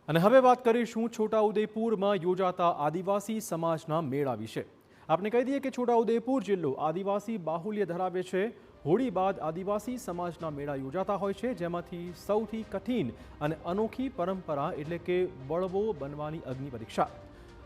અને હવે વાત કરીશું છોટાઉદેપુરમાં યોજાતા આદિવાસી સમાજના મેળા વિશે। આપણે કહી દઈએ કે છોટાઉદેપુર જિલ્લો આદિવાસી બાહુલ્ય ધરાવે છે। હોળી બાદ આદિવાસી સમાજના મેળા યોજાતા હોય છે, જેમાંથી સૌથી કઠિન અને અનોખી પરંપરા એટલે કે બળવો બનવાની અગ્નિ પરીક્ષા।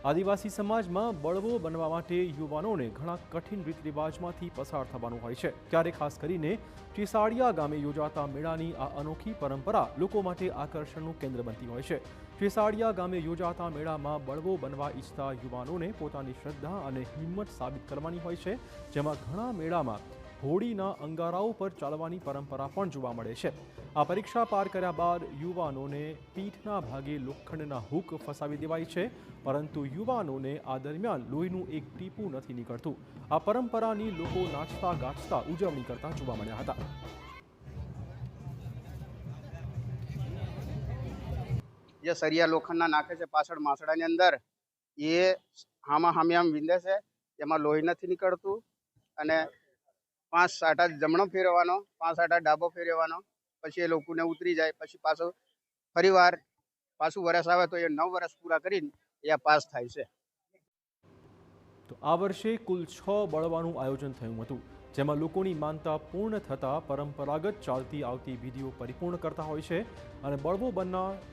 આદિવાસી સમાજમાં બળવો બનવા માટે યુવાનોને ઘણા કઠિન રીત રિવાજમાંથી પસાર થવાનું હોય છે। ત્યારે ખાસ કરીને ચીસાડિયા ગામે યોજાતા મેળાની આ અનોખી પરંપરા લોકો માટે આકર્ષણનું કેન્દ્ર બનતી હોય છે। ચીસાડિયા ગામે યોજાતા મેળામાં બળવો બનવા ઈચ્છતા યુવાનોને પોતાની શ્રદ્ધા અને હિંમત સાબિત કરવાની હોય છે, જેમાં ઘણા મેળામાં હોળીના અંગારાઓ પર ચાલવાની પરંપરા પણ જોવા મળે છે। આ પરીક્ષા પાર કર્યા બાદ યુવાનોને પીઠના ભાગે લોખંડના હૂક ફસાવી દેવાય છે, પરંતુ યુવાનોને આ દરમિયાન લોહીનું એક ટીપું નથી નીકળતું। આ પરંપરાની લોકો નાચતા ગાજતા ઉજવણી કરતા જોવા મળ્યા હતા। જે સરિયા લોખંડના નાખે છે પાછળ માસડાની અંદર, એ હામે આમ વિંધે છે, એમાં લોહી નથી નીકળતું। અને 5 સાટા જમણો ફેરવવાનો, 5 સાટા ડાબો ફેરવવાનો, પછી એ લોકોને ઉતરી જાય, પછી પાછું વરસ આવે તો એ 9 વર્ષ પૂરા કરીને એ પાસ થાય છે। તો આ વર્ષે કુલ 6 બળવાનું આયોજન થયું હતું, જેમાં લોકોની માનતા પૂર્ણ થતાં પરંપરાગત ચાલતી આવતી વિધિઓ પરિપૂર્ણ કરતા હોય છે અને બળવો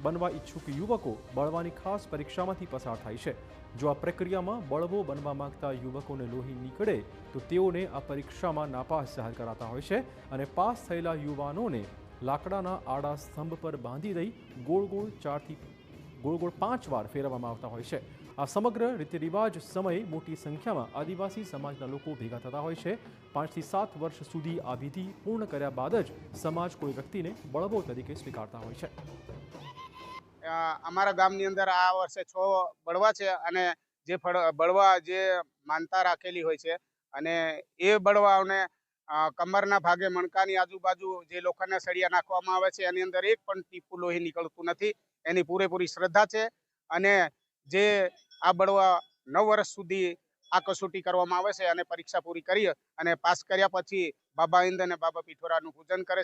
બનવા ઈચ્છુક યુવકો બળવાની ખાસ પરીક્ષામાંથી પસાર થાય છે। જો આ પ્રક્રિયામાં બળવો બનવા માંગતા યુવકોને લોહી નીકળે તો તેઓને આ પરીક્ષામાં નાપાસ જાહેર કરાતા હોય છે અને પાસ થયેલા યુવાનોને લાકડાના આડા સ્તંભ પર બાંધી દઈ ગોળ ગોળ 5 વાર ફેરવવામાં આવતા હોય છે। આ સમગ્ર રીતિ રિવાજ સમયે મોટી સંખ્યામાં આદિવાસી સમાજના લોકો ભેગા થતા હોય છે। 5 થી 7 વર્ષ સુધી આ વિધિ પૂર્ણ કર્યા બાદ જ સમાજ કોઈ વ્યક્તિને બળવો તરીકે સ્વીકારતા હોય છે। અમારા ગામની અંદર આ વર્ષે 6 બળવા છે, અને જે બળવા જે માનતા રાખેલી હોય છે, અને એ બળવાઓને કમરના ભાગે મણકાની આજુબાજુ જે લોખંડના સળિયા નાખવામાં આવે છે, એની અંદર એક પણ ટીપું લોહી નીકળતું નથી। એની પૂરેપૂરી શ્રદ્ધા છે, અને જે આ બળવા 9 વર્ષ સુધી આ કસોટી કરવામાં આવે છે અને પરીક્ષા પૂરી કરી અને પાસ કર્યા પછી બાબા ઇન્દ અને બાબા પીઠોરાનું પૂજન કરે છે।